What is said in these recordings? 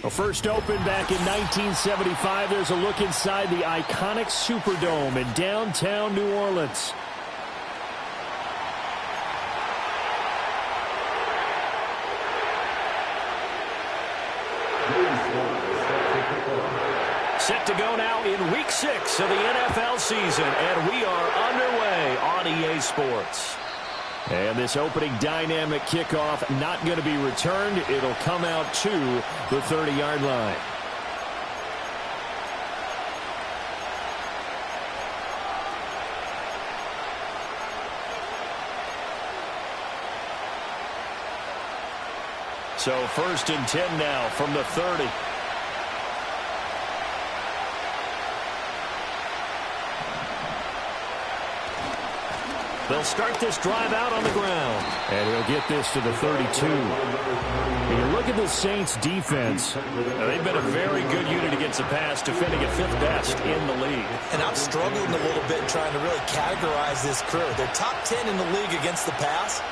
Well, first opened back in 1975, there's a look inside the iconic Superdome in downtown New Orleans. Set to go now in Week 6 of the NFL season, and we are underway on EA Sports. And this opening dynamic kickoff not going to be returned. It'll come out to the 30-yard line. So 1st and 10 now from the 30. They'll start this drive out on the ground. And he'll get this to the 32. When you look at the Saints' defense, they've been a very good unit against the pass, defending at 5th best in the league. And I'm struggling a little bit trying to really categorize this crew. They're top 10 in the league against the pass,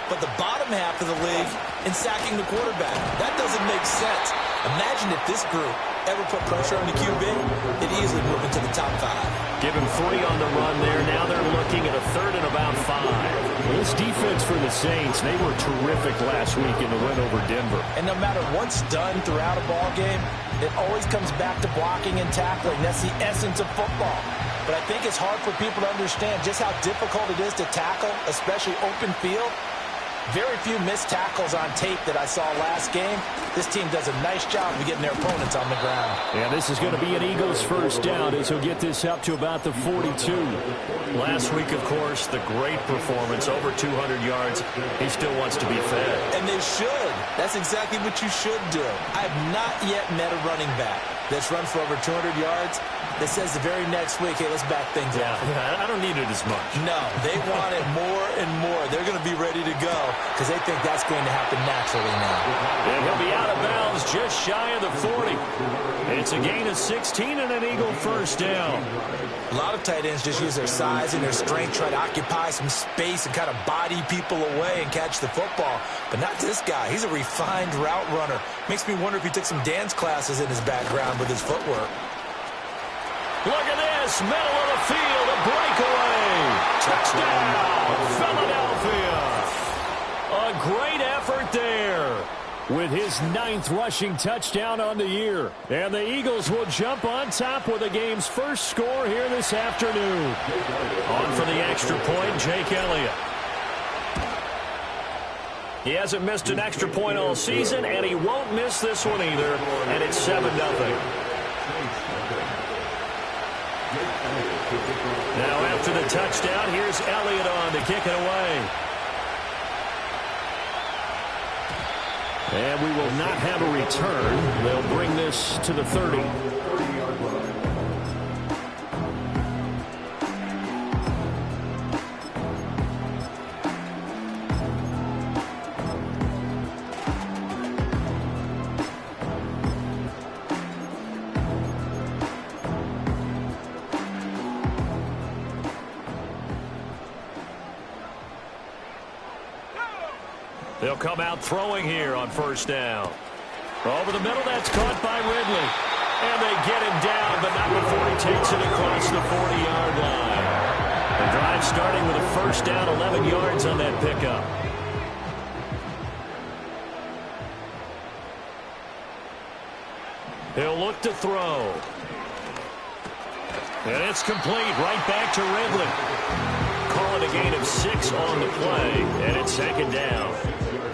but the bottom half of the league in sacking the quarterback. That doesn't make sense. Imagine if this group ever put pressure on the QB, it'd easily move into the top 5. Give him 3 on the run there. Now they're looking at a 3rd and about 5. This defense for the Saints, they were terrific last week in the win over Denver. And no matter what's done throughout a ball game, it always comes back to blocking and tackling. That's the essence of football. But I think it's hard for people to understand just how difficult it is to tackle, especially open field. Very few missed tackles on tape that I saw last game. This team does a nice job of getting their opponents on the ground. Yeah, this is going to be an Eagles first down as he'll get this up to about the 42. Last week, of course, the great performance, over 200 yards. He still wants to be fed. And they should. That's exactly what you should do. I have not yet met a running back that's run for over 200 yards that says the very next week, hey, let's back things up. I don't need it as much. No, they want it more and more. They're going to be ready to go because they think that's going to happen naturally now. And he'll be out of bounds just shy of the 40. It's a gain of 16 and an Eagle first down. A lot of tight ends just use their size and their strength, try to occupy some space and kind of body people away and catch the football. But not this guy. He's a refined route runner. Makes me wonder if he took some dance classes in his background with his footwork. Look at this, middle of the field, a breakaway. Touchdown, Philadelphia. A great effort there with his 9th rushing touchdown on the year. And the Eagles will jump on top with the game's first score here this afternoon. On for the extra point, Jake Elliott. He hasn't missed an extra point all season, and he won't miss this one either. And it's 7-0. Now after the touchdown, here's Elliott on to kick it away. And we will not have a return. They'll bring this to the 30. They'll come out throwing here on first down. Over the middle, that's caught by Ridley. And they get him down, but not before he takes it across the 40-yard line. The drive starting with a first down, 11 yards on that pickup. He'll look to throw. And it's complete right back to Ridley. Call it a gain of 6 on the play, and it's second down.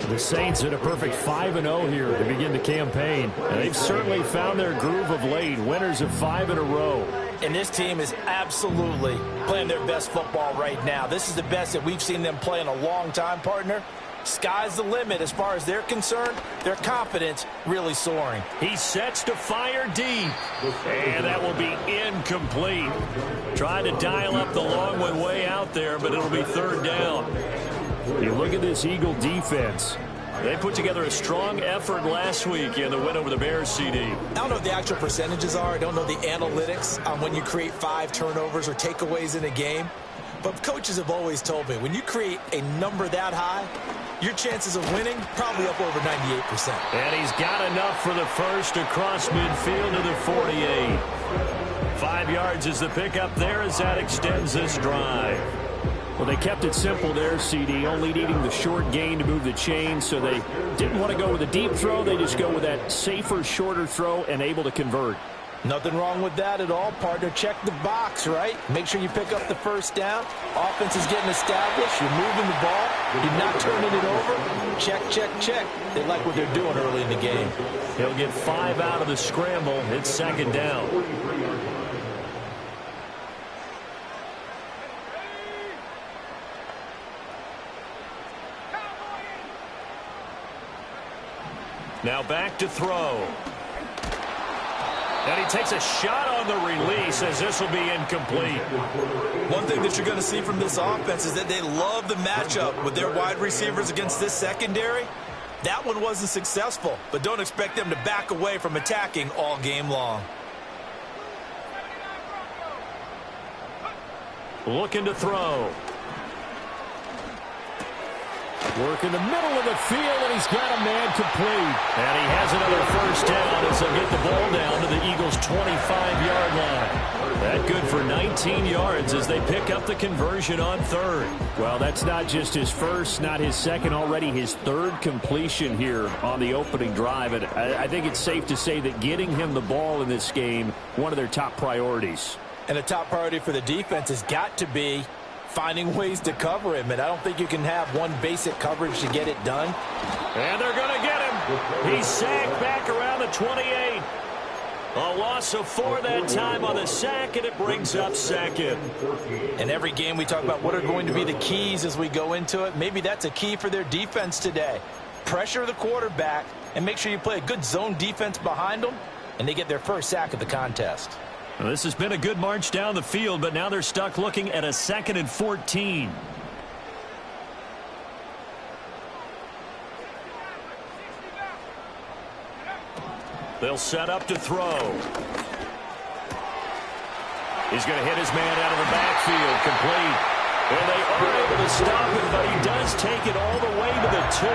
The Saints in a perfect 5-0 here to begin the campaign. And they've certainly found their groove of late, winners of 5 in a row. And this team is absolutely playing their best football right now. This is the best that we've seen them play in a long time, partner. Sky's the limit as far as they're concerned. Their confidence really soaring. He sets to fire deep. And that will be incomplete. Trying to dial up the long one way out there, but it'll be third down. You look at this Eagle defense. They put together a strong effort last week in the win over the Bears, CD. I don't know what the actual percentages are. I don't know the analytics on when you create 5 turnovers or takeaways in a game. But coaches have always told me, when you create a number that high, your chances of winning probably up over 98%. And he's got enough for the first across midfield to the 48. 5 yards is the pickup there as that extends this drive. Well, they kept it simple there, CD, only needing the short gain to move the chain, so they didn't want to go with a deep throw. They just go with that safer, shorter throw and able to convert. Nothing wrong with that at all, partner. Check the box, right? Make sure you pick up the first down. Offense is getting established. You're moving the ball. You're not turning it over. Check, check, check. They like what they're doing early in the game. He'll get 5 out of the scramble. It's second down. Now back to throw. And he takes a shot on the release as this will be incomplete. One thing that you're going to see from this offense is that they love the matchup with their wide receivers against this secondary. That one wasn't successful, but don't expect them to back away from attacking all game long. Looking to throw. Work in the middle of the field, and he's got a man complete. And he has another first down as they'll get the ball down to the Eagles' 25-yard line. That good for 19 yards as they pick up the conversion on third. Well, that's not just his first, not his second, already his third completion here on the opening drive. And I think it's safe to say that getting him the ball in this game, one of their top priorities. And a top priority for the defense has got to be finding ways to cover him, and I don't think you can have one basic coverage to get it done. And they're going to get him. He's sacked back around the 28. A loss of 4 that time on the sack, and it brings up second. In every game we talk about what are going to be the keys as we go into it. Maybe that's a key for their defense today. Pressure the quarterback and make sure you play a good zone defense behind them, and they get their first sack of the contest. Well, this has been a good march down the field, but now they're stuck looking at a 2nd and 14. They'll set up to throw. He's going to hit his man out of the backfield, complete. And they are able to stop him, but he does take it all the way to the 2.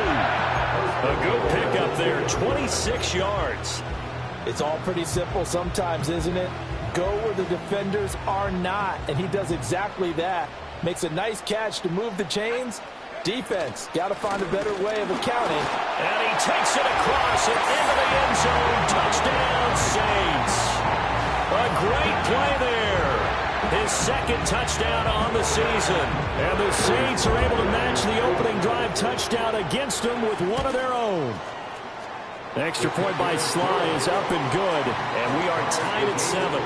A good pickup there, 26 yards. It's all pretty simple sometimes, isn't it? Go where the defenders are not, and he does exactly that. Makes a nice catch to move the chains. Defense, got to find a better way of accounting. And he takes it across and into the end zone. Touchdown, Saints. A great play there. His 2nd touchdown on the season. And the Saints are able to match the opening drive touchdown against them with one of their own. The extra point by Sly is up and good, and we are tied at 7.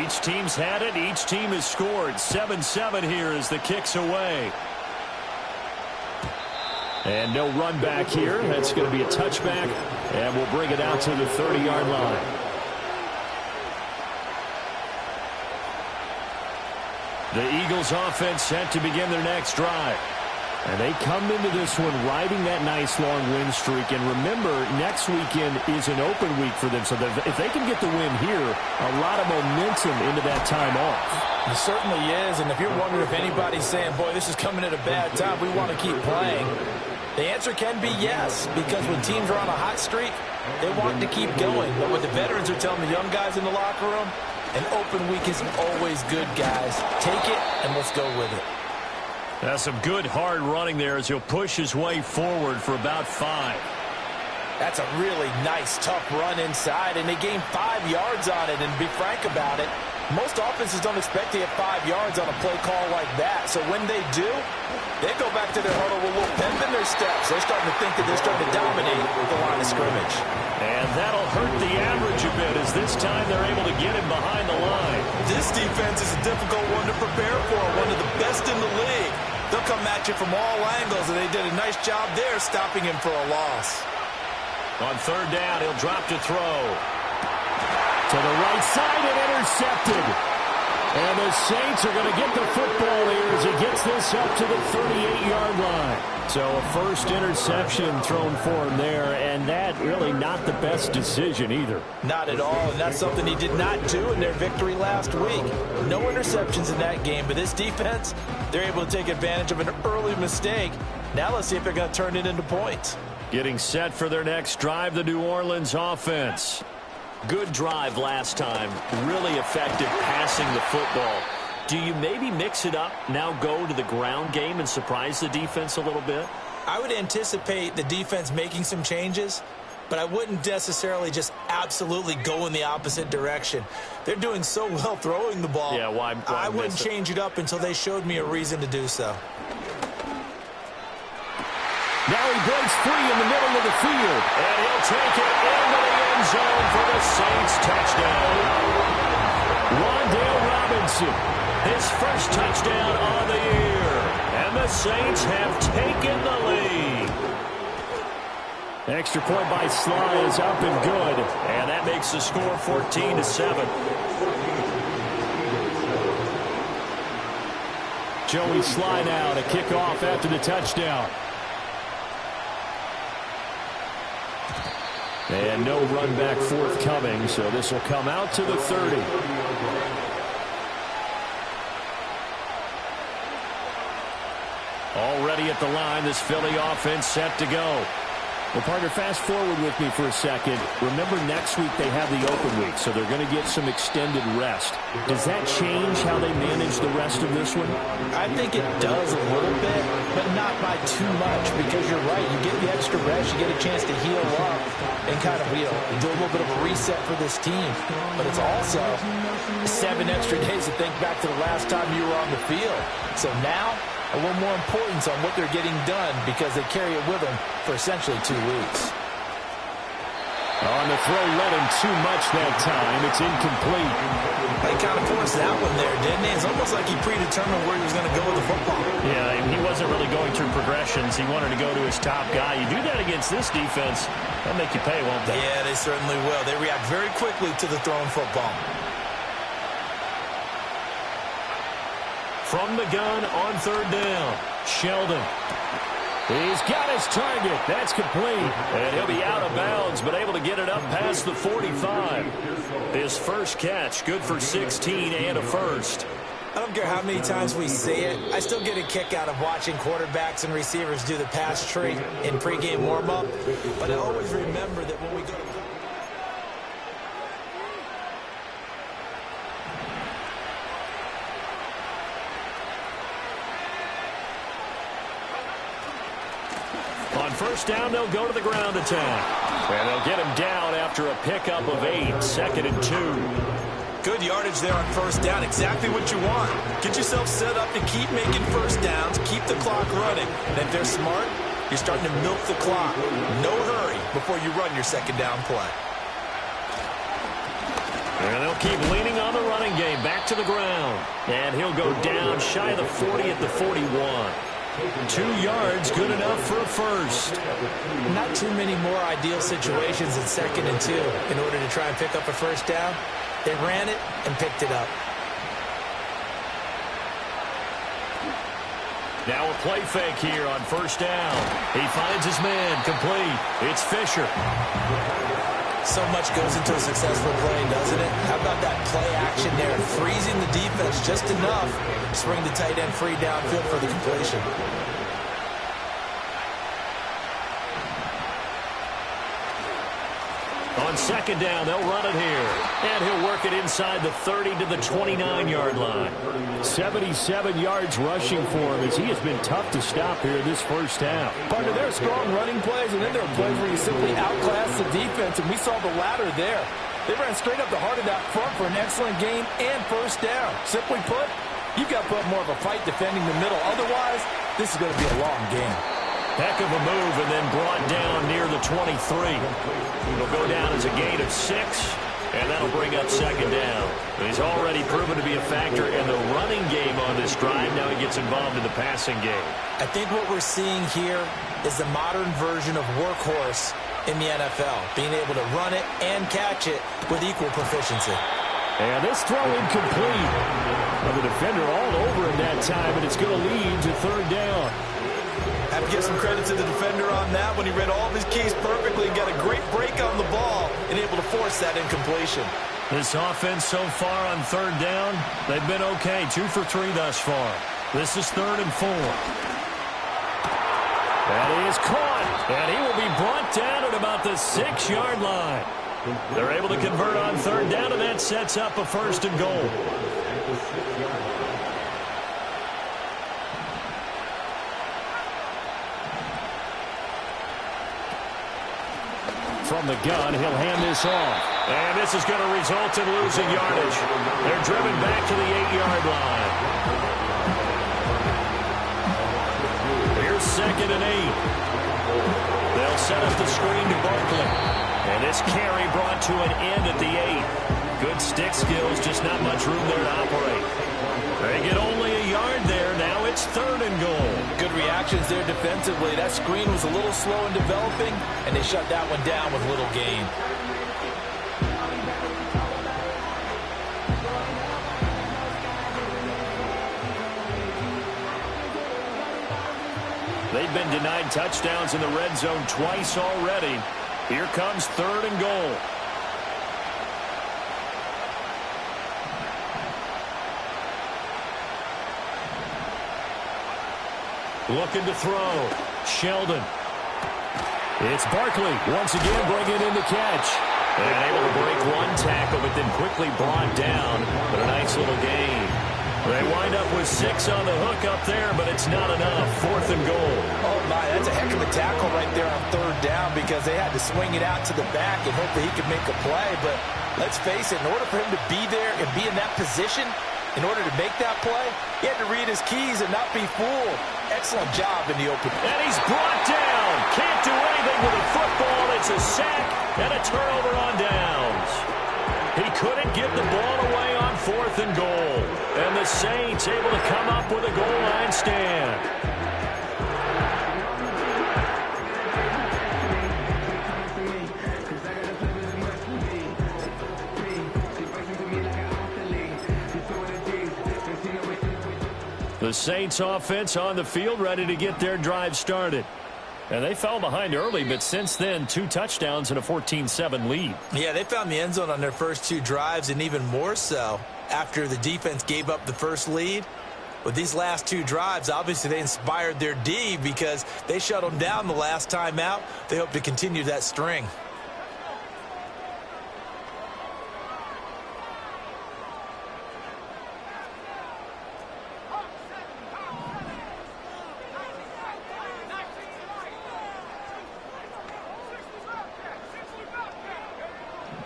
Each team's had it. Each team has scored. 7-7 here as the kick's away. And no run back here. That's going to be a touchback, and we'll bring it out to the 30-yard line. The Eagles offense set to begin their next drive. And they come into this one riding that nice long win streak. And remember, next weekend is an open week for them. So if they can get the win here, a lot of momentum into that time off. It certainly is. And if you're wondering if anybody's saying, boy, this is coming at a bad time, we want to keep playing, the answer can be yes. Because when teams are on a hot streak, they want to keep going. But what the veterans are telling the young guys in the locker room, an open week isn't always good, guys. Take it, and let's go with it. That's some good hard running there as he'll push his way forward for about 5. That's a really nice, tough run inside, and they gained 5 yards on it. And to be frank about it, most offenses don't expect to get 5 yards on a play call like that. So when they do, they go back to their huddle with a little pep in their steps. They're starting to think that they're starting to dominate the line of scrimmage. And that'll hurt the average a bit as this time they're able to get him behind the line. This defense is a difficult one to prepare for, one of the best in the league. They'll come at you from all angles, and they did a nice job there stopping him for a loss. On 3rd down, he'll drop to throw. To the right side and intercepted. And the Saints are going to get the football here as he gets this up to the 38-yard line. So a first interception thrown for him there, and that really not the best decision either. Not at all, and that's something he did not do in their victory last week. No interceptions in that game, but this defense, they're able to take advantage of an early mistake. Now let's see if they're going to turn it into points. Getting set for their next drive, the New Orleans offense. Good drive last time. Really effective passing the football. Do you maybe mix it up, now go to the ground game and surprise the defense a little bit? I would anticipate the defense making some changes, but I wouldn't necessarily just absolutely go in the opposite direction. They're doing so well throwing the ball. Yeah, why I wouldn't change it up until they showed me a reason to do so. Now he breaks free in the middle of the field. And he'll take it into the end zone for the Saints touchdown. Wan'Dale Robinson, his first touchdown on the year. And the Saints have taken the lead. Extra point by Sly is up and good. And that makes the score 14-7. Joey Sly now to kick off after the touchdown. And no run back forthcoming, so this will come out to the 30. Already at the line, this Philly offense set to go. Well, partner, fast forward with me for a second. Remember, next week they have the open week, so they're going to get some extended rest. Does that change how they manage the rest of this one? I think it does a little bit, but not by too much, because you're right. You get the extra rest, you get a chance to heal up and kind of, do a little bit of a reset for this team. But it's also 7 extra days to think back to the last time you were on the field. So now, a little more importance on what they're getting done because they carry it with them for essentially 2 weeks. On the throw, led him too much that time. It's incomplete. He kind of forced that one there, didn't he? It's almost like he predetermined where he was going to go with the football. Yeah, he wasn't really going through progressions. He wanted to go to his top guy. You do that against this defense, they'll make you pay, won't they? Yeah, they certainly will. They react very quickly to the thrown football. From the gun on third down, Sheldon. He's got his target. That's complete. And he'll be out of bounds, but able to get it up past the 45. His first catch, good for 16 and a first. I don't care how many times we see it. I still get a kick out of watching quarterbacks and receivers do the pass tree in pregame warm-up. But I always remember that when we go to... On first down, they'll go to the ground attack. And they'll get him down after a pickup of 8, 2nd and 2. Good yardage there on first down. Exactly what you want. Get yourself set up to keep making first downs, keep the clock running. And if they're smart, you're starting to milk the clock. No hurry before you run your second down play. And they'll keep leaning on the running game. Back to the ground. And he'll go down shy of the 40 at the 41. 2 yards, good enough for a first. Not too many more ideal situations in 2nd and 2 in order to try and pick up a first down. They ran it and picked it up. Now a play fake here on first down. He finds his man, complete. It's Fisher. So much goes into a successful play, doesn't it? How about that play action there, freezing the defense just enough to bring the tight end free downfield for the completion. On second down, they'll run it here. And he'll work it inside the 30 to the 29-yard line. 77 yards rushing for him as he has been tough to stop here this first half. Partner, there are strong running plays, and then there are plays where you simply outclass the defense, and we saw the latter there. They ran straight up the heart of that front for an excellent gain and first down. Simply put, you've got to put more of a fight defending the middle. Otherwise, this is going to be a long game. Heck of a move and then brought down near the 23. It'll go down as a gain of 6, and that'll bring up second down. He's already proven to be a factor in the running game on this drive. Now he gets involved in the passing game. I think what we're seeing here is the modern version of workhorse in the NFL, being able to run it and catch it with equal proficiency. And this throw incomplete. Well, the defender all over him that time, and it's going to lead to third down. Have to give some credit to the defender on that when he read all of his keys perfectly and got a great break on the ball and able to force that incompletion. This offense so far on third down, they've been okay. 2 for 3 thus far. This is 3rd and 4. And he is caught, and he will be brought down at about the 6-yard line. They're able to convert on third down, and that sets up a 1st and goal. From the gun, he'll hand this off. And this is going to result in losing yardage. They're driven back to the 8-yard line. Here's 2nd and 8. They'll set up the screen to Barkley. And this carry brought to an end at the 8. Good stick skills, just not much room there to operate. They get only a yard there. Now it's 3rd and goal. Good reactions there defensively. That screen was a little slow in developing, and they shut that one down with little gain. They've been denied touchdowns in the red zone twice already. Here comes 3rd and goal. Looking to throw. Sheldon. It's Barkley once again bringing in the catch. And able to break one tackle, but then quickly brought down. But a nice little gain. They wind up with 6 on the hook up there, but it's not enough. 4th and goal. Oh, my, that's a heck of a tackle right there on third down because they had to swing it out to the back and hope that he could make a play. But let's face it, in order for him to be there and be in that position, In order to make that play, he had to read his keys and not be fooled. Excellent job in the open. And he's brought down. Can't do anything with a football. It's a sack and a turnover on downs. He couldn't get the ball away on 4th and goal. And the Saints able to come up with a goal line stand. The Saints offense on the field ready to get their drive started. And they fell behind early, but since then, 2 touchdowns and a 14-7 lead. Yeah, they found the end zone on their first 2 drives, and even more so after the defense gave up the first lead. With these last 2 drives, obviously they inspired their D because they shut them down the last time out. They hope to continue that string.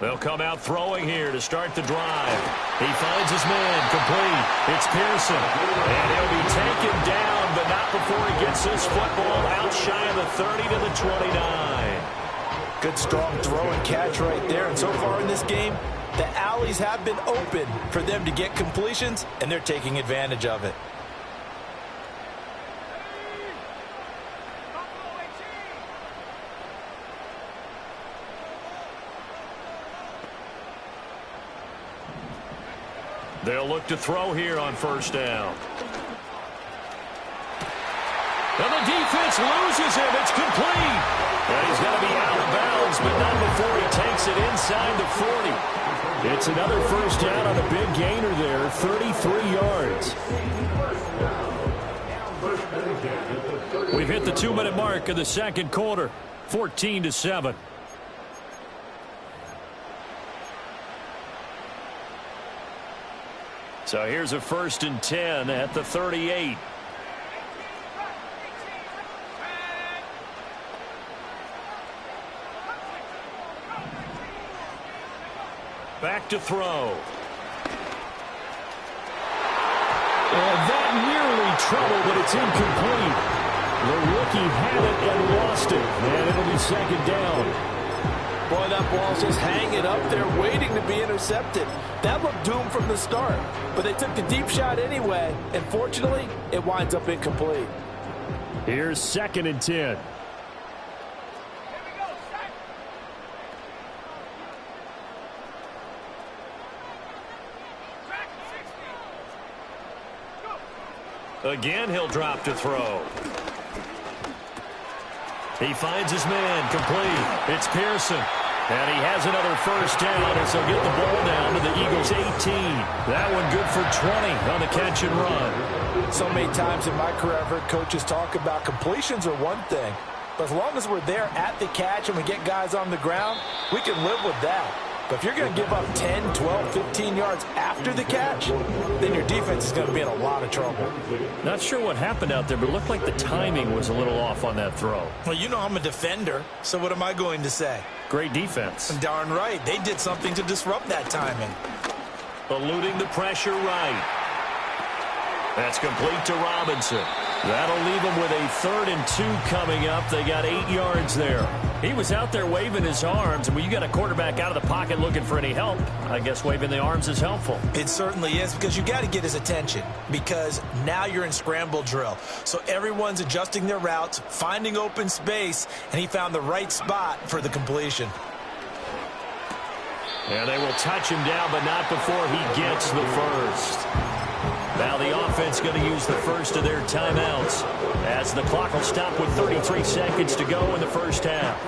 They'll come out throwing here to start the drive. He finds his man complete. It's Pearson. And he'll be taken down, but not before he gets his football out shy of the 30 to the 29. Good strong throw and catch right there. And so far in this game, the alleys have been open for them to get completions, and they're taking advantage of it. They'll look to throw here on 1st down. And the defense loses him. It's complete. And he's going to be out of bounds, but not before he takes it inside the 40. It's another 1st down on a big gainer there, 33 yards. We've hit the 2-minute mark of the 2nd quarter, 14-7. So here's a 1st and 10 at the 38. Back to throw. And that nearly trouble, but it's incomplete. The rookie had it and lost it. And it'll be 2nd down. Boy, that ball's just hanging up there waiting to be intercepted. That looked doomed from the start, but they took the deep shot anyway, and fortunately, it winds up incomplete. Here's 2nd and 10. Again, he'll drop to throw. He finds his man complete. It's Pearson. And he has another 1st down as he'll get the ball down to the Eagles' 18. That one good for 20 on the catch and run. So many times in my career I've heard coaches talk about completions are one thing. But as long as we're there at the catch and we get guys on the ground, we can live with that. But if you're going to give up 10, 12, 15 yards after the catch, then your defense is going to be in a lot of trouble. Not sure what happened out there, but it looked like the timing was a little off on that throw. Well, you know I'm a defender, so what am I going to say? Great defense. Darn right. They did something to disrupt that timing. Eluding the pressure right. That's complete to Robinson. That'll leave them with a 3rd and 2 coming up. They got 8 yards there. He was out there waving his arms, and when you got a quarterback out of the pocket looking for any help, I guess waving the arms is helpful. It certainly is, because you got to get his attention, because now you're in scramble drill. So everyone's adjusting their routes, finding open space, and he found the right spot for the completion. And they will touch him down, but not before he gets the first. Now the offense going to use the first of their timeouts as the clock will stop with 33 seconds to go in the 1st half.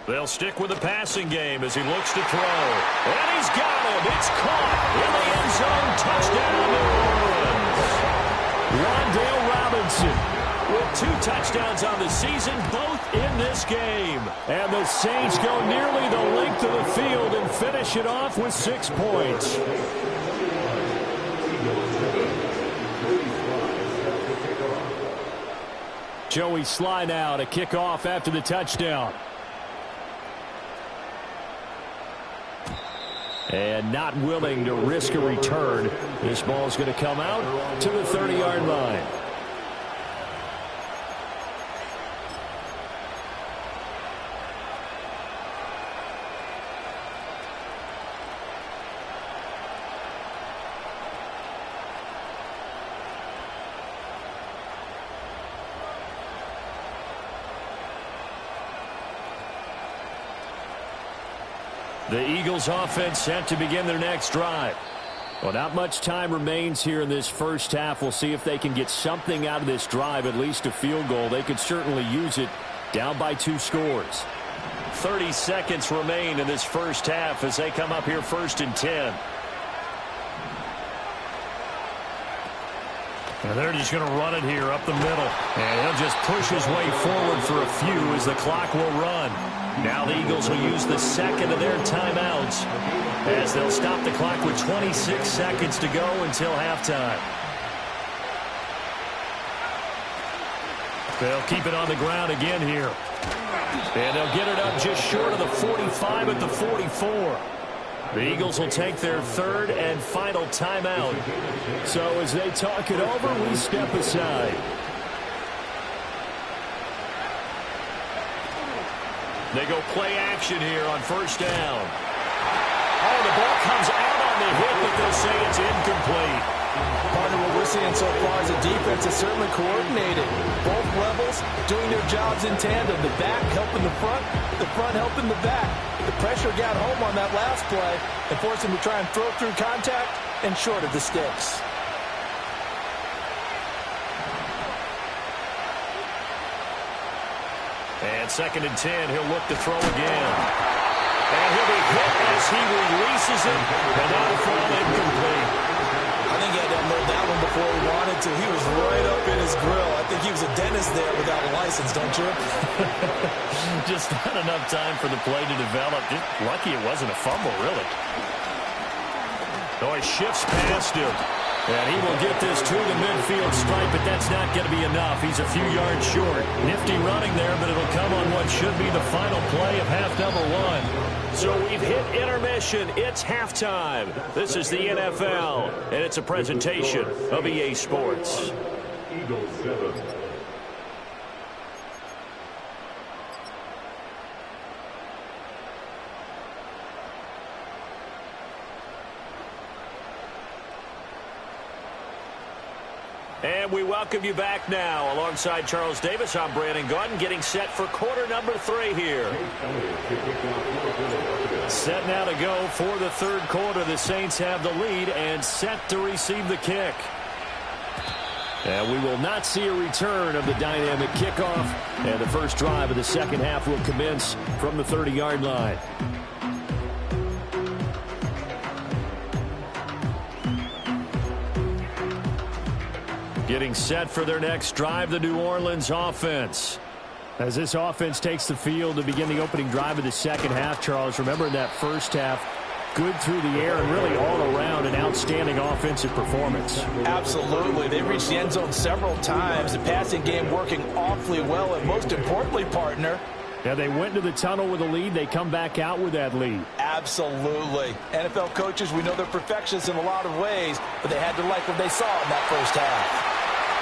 They'll stick with the passing game as he looks to throw. And he's got him. It's caught in the end zone. Touchdown, New Orleans. Rondale Robinson with 2 touchdowns on the season, both in this game. And the Saints go nearly the length of the field and finish it off with 6 points. Joey Sly now to kick off after the touchdown. And not willing to risk a return. This ball's going to come out to the 30-yard line. The Eagles offense set to begin their next drive. Well, not much time remains here in this first half. We'll see if they can get something out of this drive, at least a field goal. They could certainly use it down by 2 scores. 30 seconds remain in this first half as they come up here 1st and 10. And they're just going to run it here up the middle. And he'll just push his way forward for a few as the clock will run. Now the Eagles will use the second of their timeouts as they'll stop the clock with 26 seconds to go until halftime. They'll keep it on the ground again here. And they'll get it up just short of the 45 at the 44. The Eagles will take their 3rd and final timeout. So as they talk it over, we step aside. They go play action here on 1st down. Oh, the ball comes out on the hit, but they'll say it's incomplete. Part of what we're seeing so far is the defense is certainly coordinated. Both levels doing their jobs in tandem. The back helping the front helping the back. The pressure got home on that last play and forced him to try and throw through contact and short of the sticks. And 2nd and 10, he'll look to throw again. And he'll be hit as he releases it, and that'll fall incomplete. I think he had to unload that one before he wanted to. He was right up in his grill. I think he was a dentist there without a license, don't you? Just not enough time for the play to develop. Just lucky it wasn't a fumble, really. Oh, he shifts past him. And he will get this to the midfield stripe, but that's not going to be enough. He's a few yards short. Nifty running there, but it'll come on what should be the final play of half number 1. So we've hit intermission. It's halftime. This is the NFL, and it's a presentation of EA Sports. Eagles 7. And we welcome you back now. Alongside Charles Davis, I'm Brandon Gaudin, getting set for quarter number 3 here. Set now to go for the 3rd quarter. The Saints have the lead and set to receive the kick. And we will not see a return of the dynamic kickoff. And the first drive of the second half will commence from the 30-yard line. Getting set for their next drive, the New Orleans offense. As this offense takes the field to begin the opening drive of the second half, Charles, remember in that first half, good through the air and really all around an outstanding offensive performance. Absolutely. They reached the end zone several times. The passing game working awfully well, and most importantly, partner, yeah, they went to the tunnel with a lead. They come back out with that lead. Absolutely. NFL coaches, we know they're perfectionists in a lot of ways, but they had to like what they saw in that first half.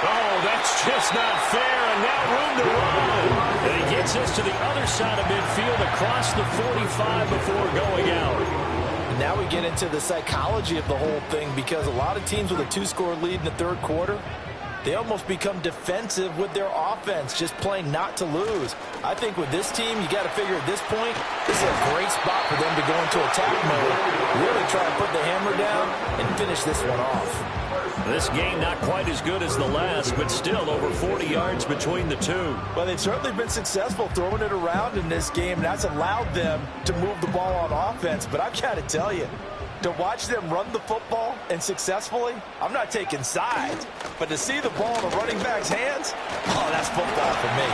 Oh, that's just not fair, and now room to run. And he gets us to the other side of midfield across the 45 before going out. Now we get into the psychology of the whole thing, because a lot of teams with a 2-score lead in the 3rd quarter, they almost become defensive with their offense, just playing not to lose. I think with this team, you got to figure at this point, this is a great spot for them to go into attack mode, really try to put the hammer down and finish this one off. This game not quite as good as the last, but still over 40 yards between the two. Well, they've certainly been successful throwing it around in this game, and that's allowed them to move the ball on offense. But I've got to tell you, to watch them run the football and successfully, I'm not taking sides, but to see the ball in the running back's hands, oh, that's football for me.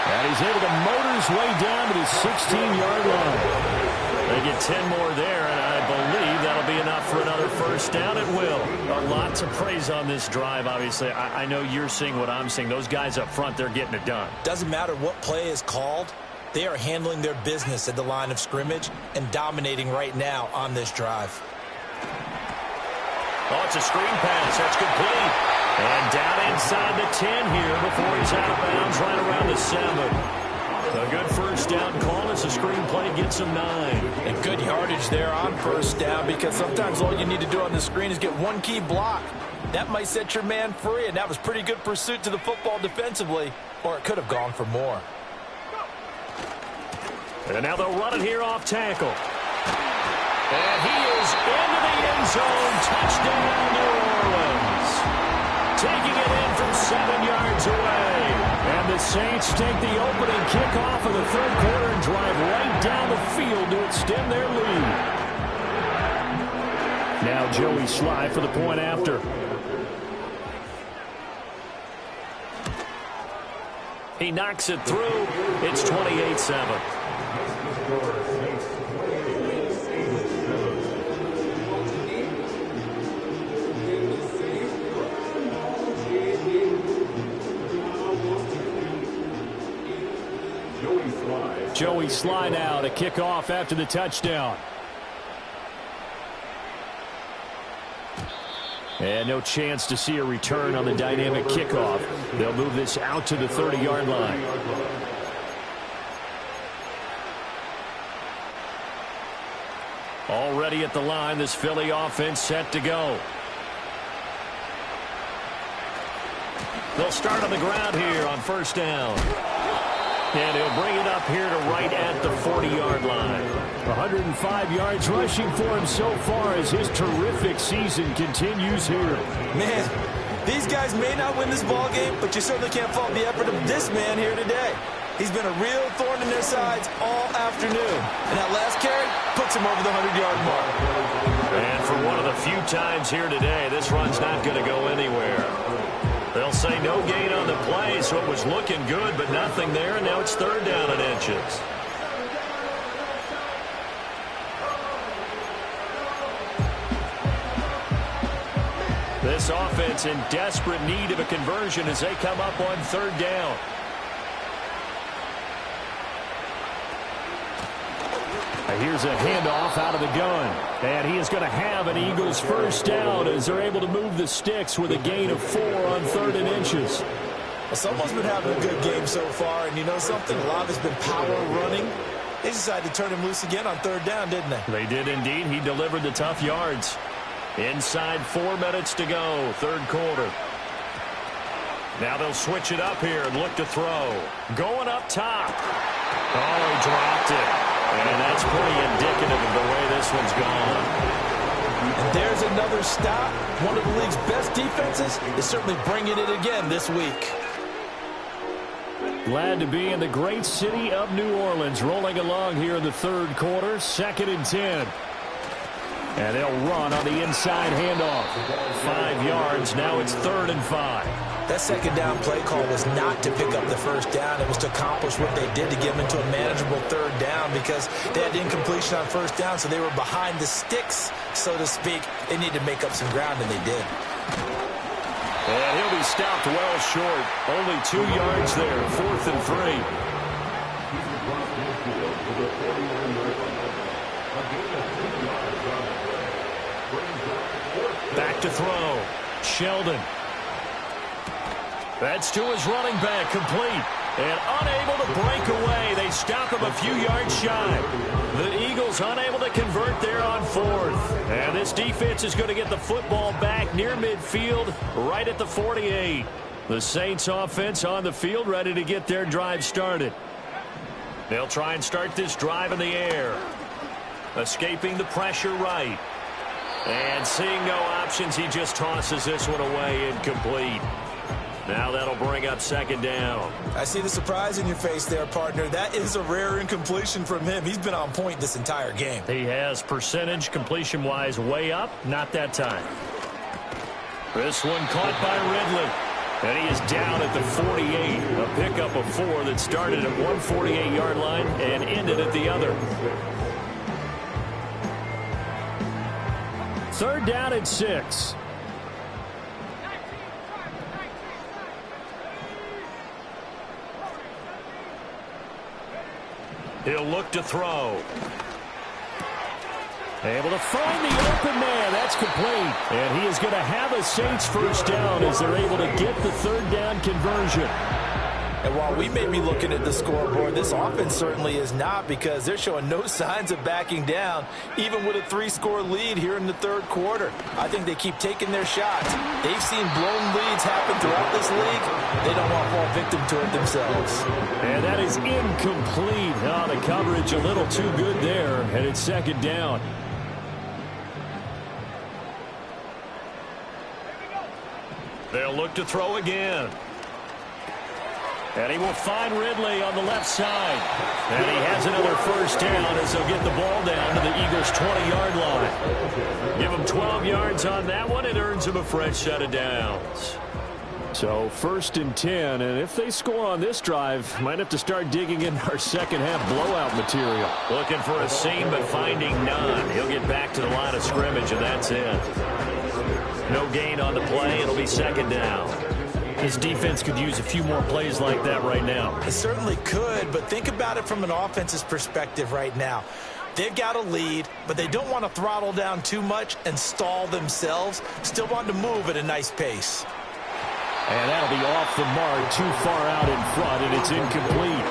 And he's able to motor his way down to the 16-yard line. They get 10 more there, and I believe that'll be enough for another first down. It will. A lot to praise on this drive, obviously. I know you're seeing what I'm seeing. Those guys up front, they're getting it done. Doesn't matter what play is called. They are handling their business at the line of scrimmage and dominating right now on this drive. Oh, it's a screen pass. That's complete. And down inside the 10 here before he's out of bounds right around the 7. A good first down call as the screen play gets him 9. And good yardage there on first down, because sometimes all you need to do on the screen is get one key block. That might set your man free, and that was pretty good pursuit to the football defensively, or it could have gone for more. And now they'll run it here off tackle. And he is into the end zone. Touchdown, New Orleans. Taking it in from 7 yards away. And the Saints take the opening kickoff of the third quarter and drive right down the field to extend their lead. Now Joey Sly for the point after. He knocks it through. It's 28-7. Joey Sly now to kick off after the touchdown. And no chance to see a return on the dynamic kickoff. They'll move this out to the 30-yard line. Already at the line, this Philly offense set to go. They'll start on the ground here on first down. And he'll bring it up here to right at the 40-yard line. 105 yards rushing for him so far as his terrific season continues here. Man, these guys may not win this ball game, but you certainly can't fault the effort of this man here today. He's been a real thorn in their sides all afternoon. And that last carry puts him over the 100-yard mark. And for one of the few times here today, this run's not going to go anywhere. They'll say no gain on the play, so it was looking good, but nothing there, and now it's third down and inches. This offense in desperate need of a conversion as they come up on third down. Here's a handoff out of the gun. And he is going to have an Eagles first down as they're able to move the sticks with a gain of 4 on third and inches. Well, someone's been having a good game so far, and you know something? A lot of it's been power running. They decided to turn him loose again on third down, didn't they? They did indeed. He delivered the tough yards. Inside 4 minutes to go, third quarter. Now they'll switch it up here and look to throw. Going up top. Oh, he dropped it. And that's pretty indicative of the way this one's gone. And there's another stop. One of the league's best defenses is certainly bringing it again this week. Glad to be in the great city of New Orleans, rolling along here in the third quarter, 2nd and 10. And they'll run on the inside handoff. 5 yards, now it's 3rd and 5. That second down play call was not to pick up the first down. It was to accomplish what they did to get them into a manageable third down because they had incompletion on first down, so they were behind the sticks, so to speak. They needed to make up some ground, and they did. And he'll be stopped well short. Only 2 yards there, 4th and 3. Back to throw. Sheldon. That's to his running back, complete. And unable to break away. They stop him a few yards shy. The Eagles unable to convert there on 4th. And this defense is going to get the football back near midfield, right at the 48. The Saints offense on the field, ready to get their drive started. They'll try and start this drive in the air. Escaping the pressure right. And seeing no options, he just tosses this one away, incomplete. Now that'll bring up second down. I see the surprise in your face there, partner. That is a rare incompletion from him. He's been on point this entire game. He has percentage completion-wise way up, not that time. This one caught by Ridley. And he is down at the 48. A pickup of 4 that started at one 48-yard line and ended at the other. Third down and 6. He'll look to throw. Able to find the open man. That's complete. And he is going to have a Saints first down as they're able to get the third down conversion. And while we may be looking at the scoreboard, this offense certainly is not, because they're showing no signs of backing down, even with a 3-score lead here in the third quarter. I think they keep taking their shots. They've seen blown leads happen throughout this league. They don't want to fall victim to it themselves. And that is incomplete. Oh, the coverage a little too good there, and it's second down. They'll look to throw again. And he will find Ridley on the left side. And he has another first down as they'll get the ball down to the Eagles' 20-yard line. Give him 12 yards on that one. It earns him a fresh set of downs. So first and 10, and if they score on this drive, might have to start digging in our second-half blowout material. Looking for a seam, but finding none. He'll get back to the line of scrimmage, and that's it. No gain on the play. It'll be second down. This defense could use a few more plays like that right now. It certainly could, but think about it from an offense's perspective right now. They've got a lead, but they don't want to throttle down too much and stall themselves. Still want to move at a nice pace. And that'll be off the mark, too far out in front, and it's incomplete.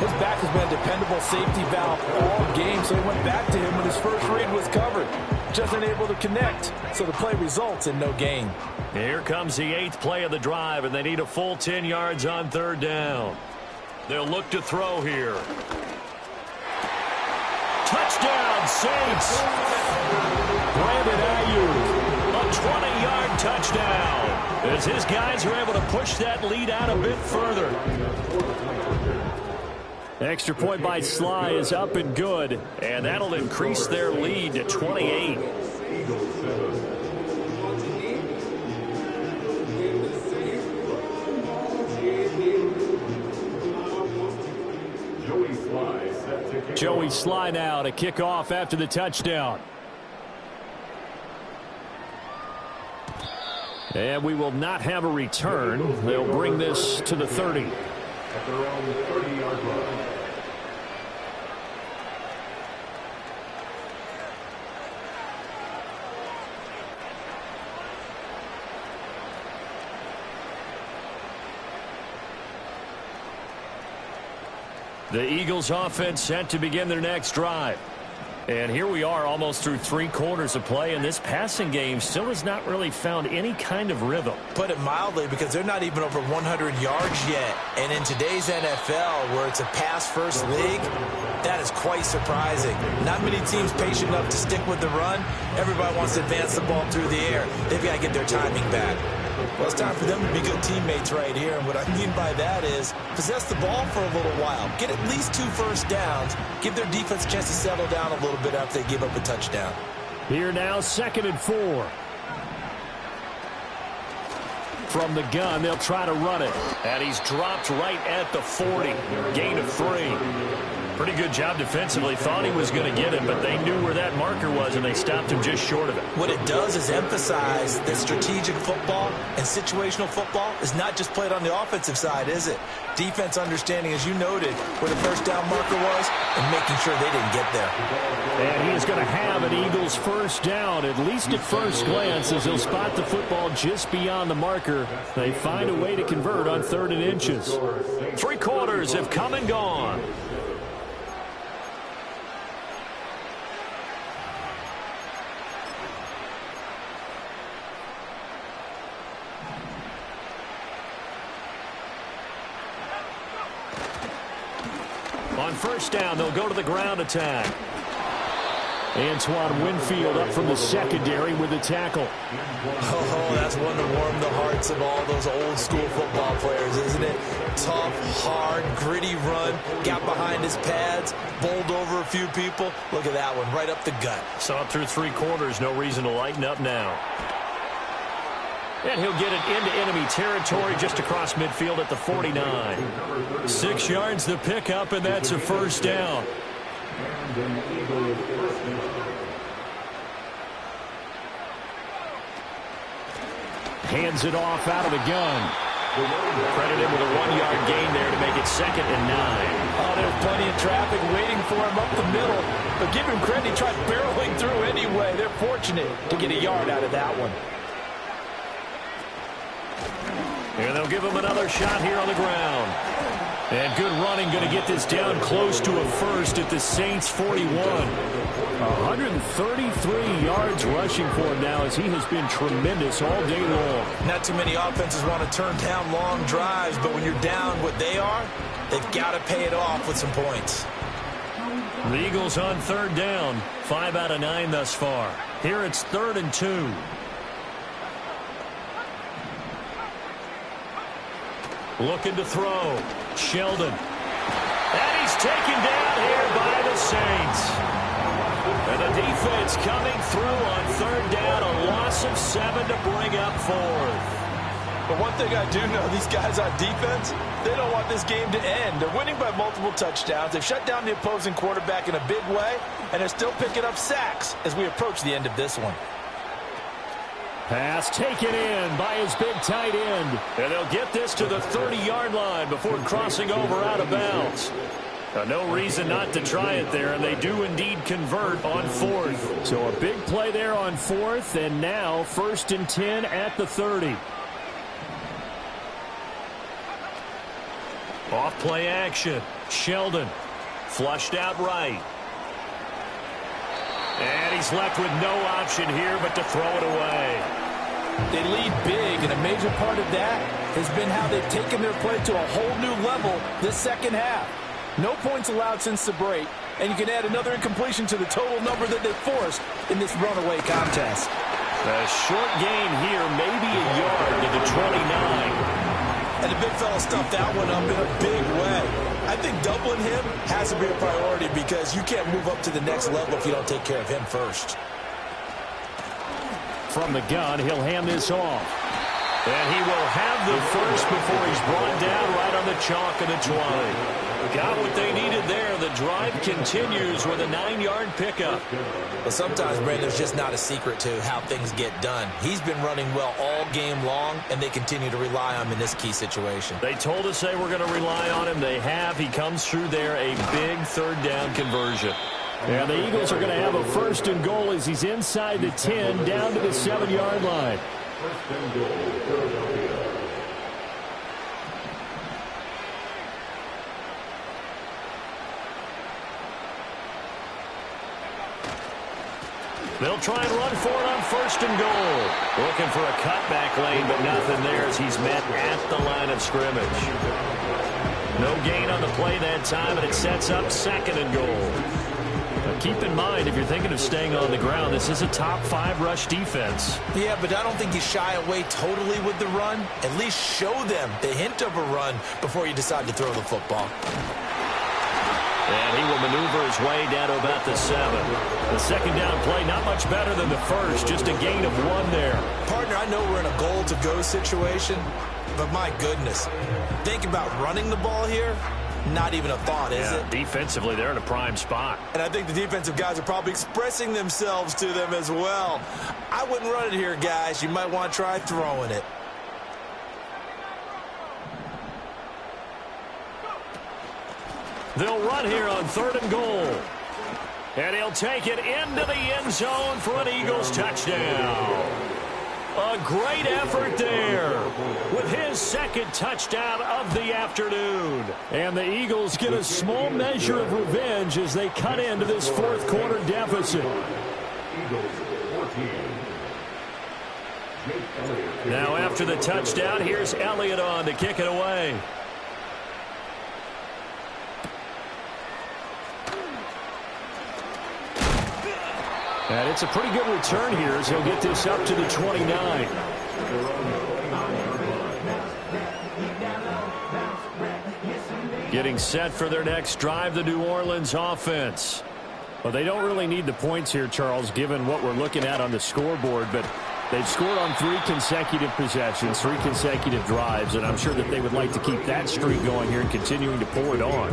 His back has been a dependable safety valve all game, so he went back to him when his first read was covered. Just unable to connect, so the play results in no gain. Here comes the 8th play of the drive, and they need a full 10 yards on third down. They'll look to throw here. Touchdown, Saints! Brandon Ayuk, a 20-yard touchdown, as his guys are able to push that lead out a bit further. Extra point by Sly is up and good, and that'll increase their lead to 28. Joey Sly now to kick off after the touchdown. And we will not have a return. They'll bring this to the 30. At their own 30-yard line. The Eagles offense set to begin their next drive. And here we are almost through 3 quarters of play, and this passing game still has not really found any kind of rhythm. Put it mildly, because they're not even over 100 yards yet. And in today's NFL, where it's a pass-first league, that is quite surprising. Not many teams patient enough to stick with the run. Everybody wants to advance the ball through the air. They've got to get their timing back. Well, it's time for them to be good teammates right here. And what I mean by that is possess the ball for a little while. Get at least 2 first downs. Give their defense a chance to settle down a little bit after they give up a touchdown. Here now, 2nd and 4. From the gun, they'll try to run it. And he's dropped right at the 40. Gain of 3. Pretty good job defensively. Thought he was going to get him, but they knew where that marker was, and they stopped him just short of it. What it does is emphasize that strategic football and situational football is not just played on the offensive side, is it? Defense understanding, as you noted, where the first down marker was and making sure they didn't get there. And he is going to have an Eagles first down, at least at first glance, as he'll spot the football just beyond the marker. They find a way to convert on 3rd and inches. 3 quarters have come and gone. On first down, they'll go to the ground attack. Antoine Winfield up from the secondary with the tackle. Oh, that's one to warm the hearts of all those old school football players, isn't it? Tough, hard, gritty run, got behind his pads, bowled over a few people. Look at that one, right up the gut. Saw it through 3 quarters, no reason to lighten up now. And he'll get it into enemy territory just across midfield at the 49. 6 yards the pickup, and that's a first down. Hands it off out of the gun. Credit him with a 1-yard gain there to make it 2nd and 9. Oh, there's plenty of traffic waiting for him up the middle. But give him credit, he tried barreling through anyway. They're fortunate to get a yard out of that one. And they'll give him another shot here on the ground. And good running, going to get this down close to a first at the Saints' 41. 133 yards rushing for him now as he has been tremendous all day long. Not too many offenses want to turn down long drives, but when you're down what they are, they've got to pay it off with some points. The Eagles on 3rd down. 5 out of 9 thus far. Here it's 3rd and 2. Looking to throw. Sheldon. And he's taken down here by the Saints. And the defense coming through on 3rd down. A loss of 7 to bring up 4th. But one thing I do know, these guys on defense, they don't want this game to end. They're winning by multiple touchdowns. They've shut down the opposing quarterback in a big way, and they're still picking up sacks as we approach the end of this one. Pass taken in by his big tight end. And they'll get this to the 30-yard line before crossing over out of bounds. No reason not to try it there, and they do indeed convert on 4th. So a big play there on 4th, and now 1st and 10 at the 30. Off play action. Sheldon flushed out right. And he's left with no option here but to throw it away. They lead big, and a major part of that has been how they've taken their play to a whole new level this second half. No points allowed since the break, and you can add another incompletion to the total number that they forced in this runaway contest. A short gain here, maybe a yard to the 29. And the big fella stuffed that one up in a big way. I think doubling him has to be a priority because you can't move up to the next level if you don't take care of him first. From the gun, he'll hand this off. And he will have the first before he's brought down right on the chalk of the 20. Got what they needed there. The drive continues with a 9-yard pickup. But sometimes, Brandon, there's just not a secret to how things get done. He's been running well all game long, and they continue to rely on him in this key situation. They told us they were going to rely on him. They have. He comes through there, a big 3rd down conversion. And the Eagles are going to have a 1st and goal as he's inside the 10, down to the 7-yard line. 1st and goal, Philadelphia. They'll try and run for it on 1st and goal. Looking for a cutback lane, but nothing there as he's met at the line of scrimmage. No gain on the play that time, and it sets up 2nd and goal. Now keep in mind, if you're thinking of staying on the ground, this is a top 5 rush defense. Yeah, but I don't think you shy away totally with the run. At least show them the hint of a run before you decide to throw the football. And he will maneuver his way down to about the 7. The 2nd down play, not much better than the first, just a gain of 1 there. Partner, I know we're in a goal-to-go situation, but my goodness, think about running the ball here. Not even a thought, is it? Defensively, they're in a prime spot. And I think the defensive guys are probably expressing themselves to them as well. I wouldn't run it here, guys. You might want to try throwing it. They'll run here on 3rd and goal. And he'll take it into the end zone for an Eagles touchdown. A great effort there with his 2nd touchdown of the afternoon. And the Eagles get a small measure of revenge as they cut into this 4th quarter deficit. Now after the touchdown, here's Elliott on to kick it away. And it's a pretty good return here as he'll get this up to the 29. Getting set for their next drive, the New Orleans offense. Well, they don't really need the points here, Charles, given what we're looking at on the scoreboard, but they've scored on 3 consecutive possessions, 3 consecutive drives, and I'm sure that they would like to keep that streak going here and continuing to pour it on.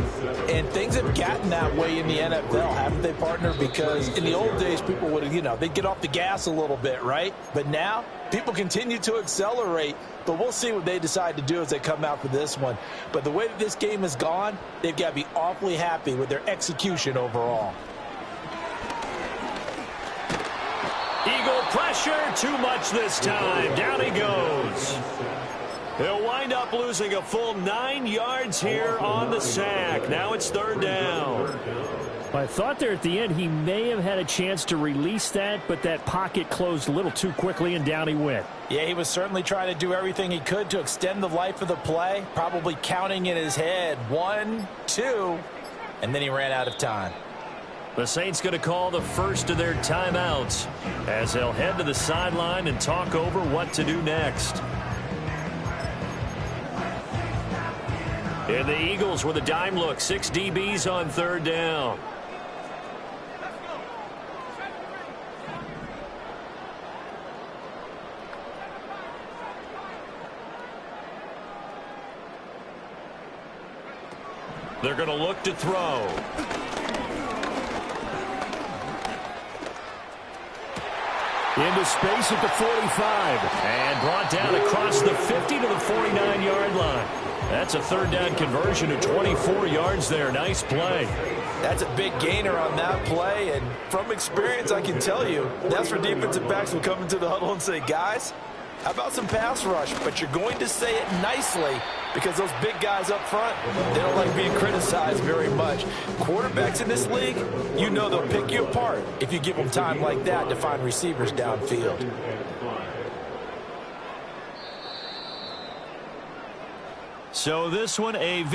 And things have gotten that way in the NFL, haven't they, partner? Because in the old days, people would, they'd get off the gas a little bit, right? But now, people continue to accelerate, but we'll see what they decide to do as they come out for this one. But the way that this game has gone, they've got to be awfully happy with their execution overall. Eagle pressure, too much this time. Down he goes. He'll wind up losing a full 9 yards here on the sack. Now it's 3rd down. I thought there at the end he may have had a chance to release that, but that pocket closed a little too quickly, and down he went. Yeah, he was certainly trying to do everything he could to extend the life of the play, probably counting in his head 1, 2, and then he ran out of time. The Saints going to call the first of their timeouts as they'll head to the sideline and talk over what to do next. And the Eagles with a dime look, 6 DBs on 3rd down. They're going to look to throw. Into space at the 45. And brought down across the 50 to the 49-yard line. That's a 3rd down conversion of 24 yards there. Nice play. That's a big gainer on that play. And from experience, I can tell you, that's where defensive backs will come into the huddle and say, guys, how about some pass rush? But you're going to say it nicely because those big guys up front, they don't like being criticized very much. Quarterbacks in this league, you know they'll pick you apart if you give them time like that to find receivers downfield. So this one, a victory.